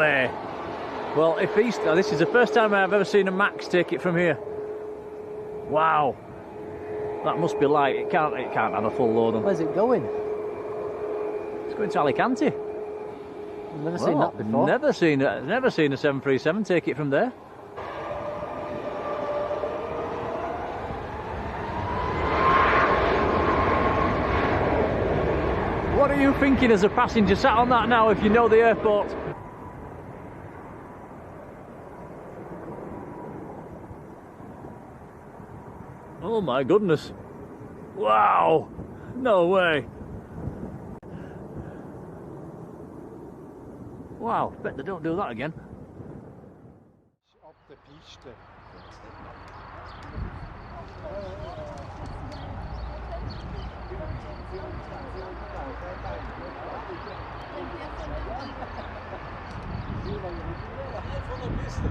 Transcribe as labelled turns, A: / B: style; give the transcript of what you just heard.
A: way. Well, if he's... this is the first time I've ever seen a Max take it from here. Wow. That must be light. It can't have a full load on.
B: Where's it going?
A: It's going to Alicante.
B: I've never seen that before.
A: Never seen a 737 take it from there. What are you thinking as a passenger sat on that now if you know the airport? Oh my goodness. Wow. No way. Wow, bet they don't do that again.
C: Op de piste. Van de piste,